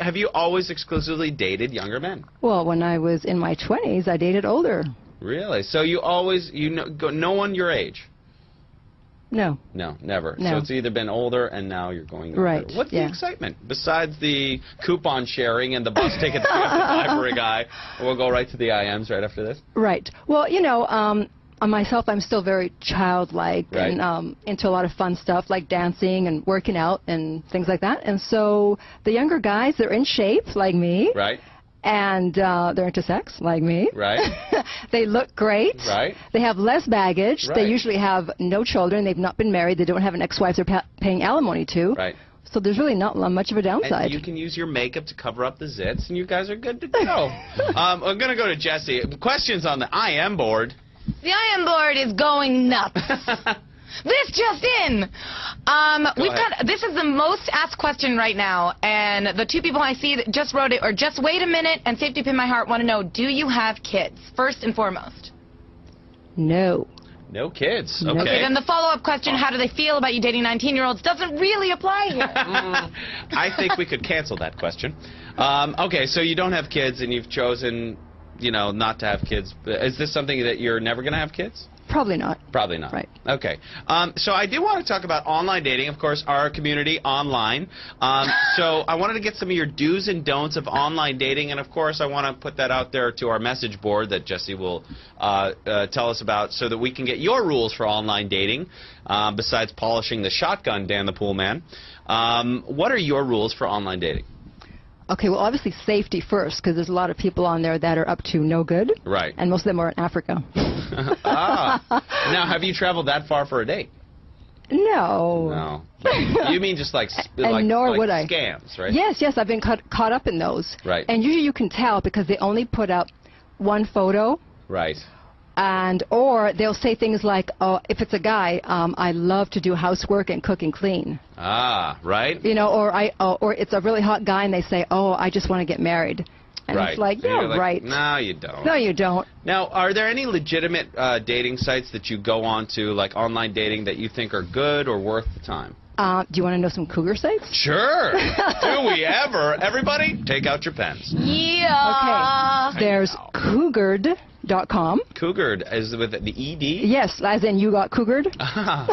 Have you always exclusively dated younger men? Well, when I was in my 20s, I dated older. Really? So you always, no one your age? No. No, never. No. So it's either been older and now you're going younger. Right. What's the excitement besides the coupon sharing and the bus ticket that you have to buy for a guy? We'll go right to the IMs right after this. Right. Well, you know, on myself, I'm still very childlike Right. and into a lot of fun stuff like dancing and working out and things like that. And so the younger guys, they're in shape like me. Right. And they're into sex like me. Right. They look great. Right. They have less baggage. Right. They usually have no children. They've not been married. They don't have an ex-wife they're paying alimony to. Right. So there's really not much of a downside. And you can use your makeup to cover up the zits, and you guys are good to go. I'm going to go to Jesse. Questions on the IM board. The IM board is going nuts. This just in. This is the most asked question right now, and the two people I see that just wrote it, or just wait a minute and safety pin my heart, want to know, do you have kids, first and foremost? No. No kids. No. Okay. Okay, then the follow-up question, how do they feel about you dating 19-year-olds, doesn't really apply here. I think we could cancel that question. Okay, so you don't have kids, and you've chosen, not to have kids. Is this something that you're never going to have kids? Probably not. Probably not. Right. Okay. So I do want to talk about online dating, of course, our community online. So I wanted to get some of your do's and don'ts of online dating, and of course I want to put that out there to our message board that Jesse will tell us about so that we can get your rules for online dating, besides polishing the shotgun, Dan the Pool Man. What are your rules for online dating? Okay, well, obviously safety first, because there's a lot of people on there that are up to no good. Right. And most of them are in Africa. Now, have you traveled that far for a date? No. No. You mean just like scams, right? Yes, I've been caught up in those. Right. And usually you can tell because they only put up one photo. Right. Or they'll say things like, oh, if it's a guy, I love to do housework and cook and clean. Ah, right. Or it's a really hot guy and they say, oh, I just want to get married. And right. it's like, yeah, right. No, you don't. No, you don't. Now, are there any legitimate dating sites that you go on to, like online dating, that you think are good or worth the time? Do you want to know some cougar sites? Sure. Do we ever? Everybody, take out your pens. Yeah. Okay. There's Cougared.com. Cougared, is with the ED? Yes, as in you got cougared. All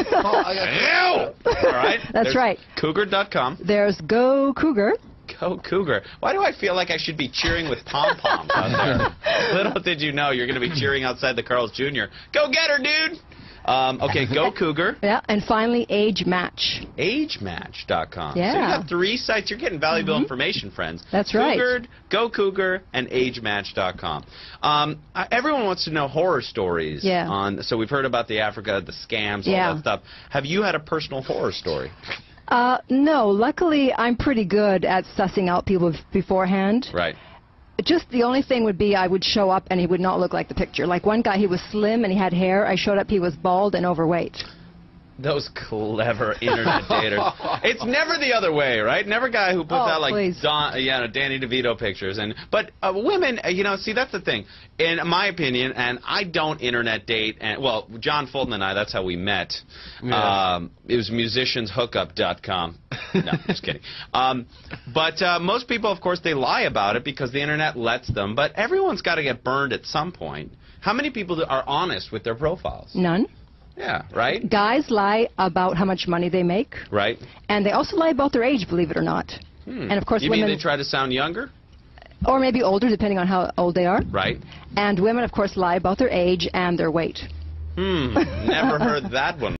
right. That's right. Cougared.com. There's Go Cougar. Go Cougar. Why do I feel like I should be cheering with pom-poms out there? Little did you know you're going to be cheering outside the Carl's Jr. Go get her, dude! Okay, Go Cougar. Yeah, and finally Age Match. AgeMatch.com. Yeah. So you got 3 sites. You're getting valuable information, friends. That's right. Cougared, Go Cougar, and AgeMatch.com. Everyone wants to know horror stories. Yeah. So we've heard about the Africa, the scams, all that stuff. Have you had a personal horror story? No. Luckily, I'm pretty good at sussing out people beforehand. Right. Just the only thing would be I would show up and he would not look like the picture. Like one guy, he was slim and he had hair. I showed up, he was bald and overweight. Those clever internet daters. It's never the other way, right? Never a guy who puts out like Danny DeVito pictures. But women, see, that's the thing. In my opinion, and I don't internet date. And well, John Fulton and I, that's how we met. Yeah. It was musicianshookup.com. No, just kidding. But most people, of course, they lie about it because the internet lets them. But everyone's got to get burned at some point. How many people are honest with their profiles? None. Yeah, right? Guys lie about how much money they make. Right. And they also lie about their age, believe it or not. And of course, you women... mean they try to sound younger? Or maybe older, depending on how old they are. Right. And women, of course, lie about their age and their weight. Never heard that one.